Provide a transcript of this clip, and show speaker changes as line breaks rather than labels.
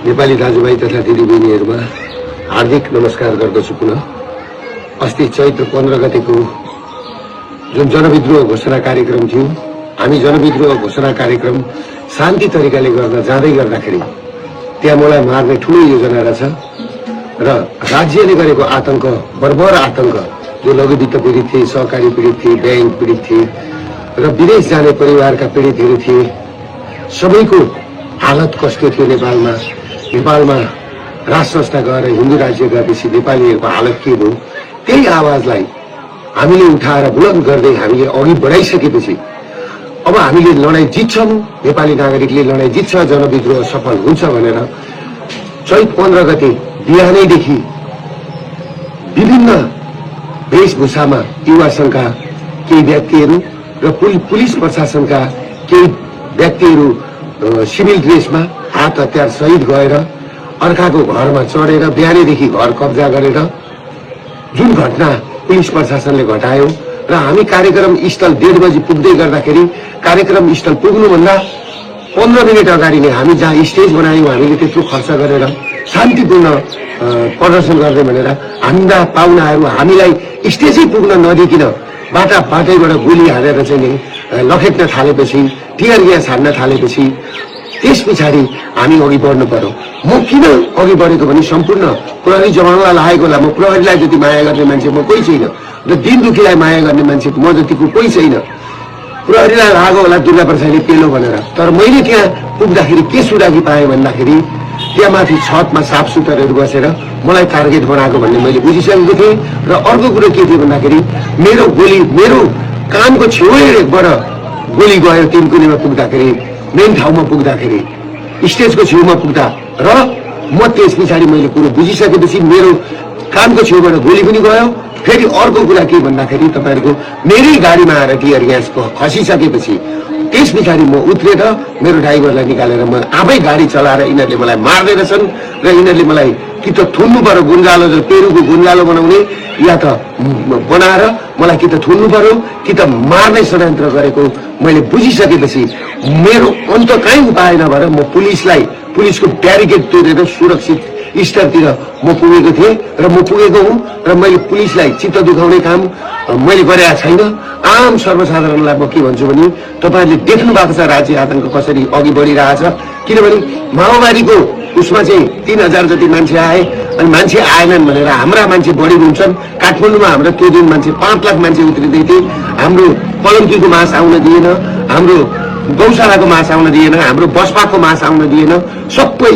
नेपाली दाजुभाइ तथा दिदीबहिनीहरुमा हार्दिक नमस्कार गर्दछु। पुनः अस्ति चैत्र 15 गतेको जुन जनविद्रोह घोषणा कार्यक्रम थियो, हामी जनविद्रोह घोषणा कार्यक्रम शान्ति तरिकाले गर्न जाँदै गर्दाखेरि त्यहाँ मलाई मार्ने ठूलो योजना रहेछ र राज्यले गरेको आतंक, बर्बर आतंक, जो लघुवित्त पीडित थिए, सहकारी पीडित थिए, बैंक पीडित थिए र विदेश जाने परिवारका पीडितहरू थिए, सबैको हालत कस्तो थियो। नेपालमा राज संस्था गएर हिन्दू राज्य गएपछि नेपालीहरूको हालत के भयो, त्यही आवाजलाई हामीले उठाएर बुलन्द गर्दै हामीले अघि बढाइसकेपछि अब हामीले लडाई जित्छौं, नेपाली नागरिकले लडाई जित्छ, जनविद्रोह सफल हुन्छ भनेर चैत 15 गते बिहानैदेखि विभिन्न वेशभूषामा युवा संघका केही व्यक्तिहरू र पुलिस प्रशासनका केही व्यक्तिहरू सिभिल ड्रेसमा हात हतियार सहित गएर अर्काको घरमा चढेर बिहानैदेखि घर कब्जा गरेर जुन घटना पुलिस प्रशासनले घटायो र हामी कार्यक्रम स्थल 1:30 बजी पुग्दै गर्दाखेरि कार्यक्रम स्थल पुग्नुभन्दा 15 मिनट अगाडि नै हामी जहाँ स्टेज बनायौं, हामीले त्यत्रो खर्च गरेर शान्तिपूर्ण प्रदर्शन गर्ने भनेर हाम्रा पाहुनाहरू हामीलाई स्टेजै पुग्न नदिकिन बाटैबाट गोली हालेर चाहिँ नि लखेट्न थालेपछि, टियर ग्यास हान्न थालेपछि त्यस पछाडि हामी अघि बढ्नु पर्यो। म किन अघि बढेको भने सम्पूर्ण प्रहरी जवानलाई लागेको होला। म प्रहरीलाई जति माया गर्ने मान्छे म कोही छैन र दिन दुखीलाई माया गर्ने मान्छे म जतिको कोही छैन। प्रहरीलाई लागेको होला दुर्गा प्रसादले पेलो भनेर, तर मैले त्यहाँ पुग्दाखेरि के सुरागी पाएँ भन्दाखेरि त्यहाँ माथि छतमा साफ सुथरहरू बसेर मलाई टार्गेट बनाएको भन्ने मैले बुझिसकेको थिएँ। र अर्को कुरो के थियो भन्दाखेरि मेरो कानको छेउबाट गोली गयो। 3 कुलीमा पुग्दाखेरि, मेन ठाउँमा पुग्दाखेरि, स्टेजको छेउमा पुग्दा र म त्यस पछाडि मैले कुरो बुझिसकेपछि मेरो कानको छेउबाट गोली पनि गयो। फेरि अर्को कुरा के भन्दाखेरि तपाईहरुको मेरै गाडीमा आएर टियर ग्यास खसिसकेपछि त्यस पछाडि म उत्रेर मेरो ड्राइभरलाई निकालेर म आफै गाडी चलाएर यिनीहरूले मलाई मार्दै रहेछन् र यिनीहरूले मलाई कि त थुन्नु पर्यो, गुन्जालो जो पेरुको गुन्जालो बनाउने, या त बनाएर मलाई कि त थुन्नु पर्यो कि त मार्ने षड्यन्त्र गरेको मैले बुझिसकेपछि मेरो अन्त कहीँ उपाय नभएर म पुलिसको ब्यारिकेड तोडेर सुरक्षित स्तरतिर म पुगेको थिएँ र म पुगेको हुँ र मैले पुलिसलाई चित्त दुखाउने काम मैले गरेका छैन। आम सर्वसाधारणलाई म के भन्छु भने तपाईहरुले देख्नु भएको छ राज्य आतंक कसरी अघि बढिरहेछ। किनभने माओवादीको उसमा चाहिँ 3000 जति मान्छे आए अनि मान्छे आएनन् भनेर हाम्रा मान्छे बढी हुन्छन्। काठमाडौँमा हाम्रो त्यो दिन मान्छे 5 लाख मान्छे उत्रिँदै थिए। हाम्रो पलङ्कीको मास आउन दिएन, हाम्रो गौशालाको मास आउन दिएन, हाम्रो बसपाको मास आउन दिएन, सबै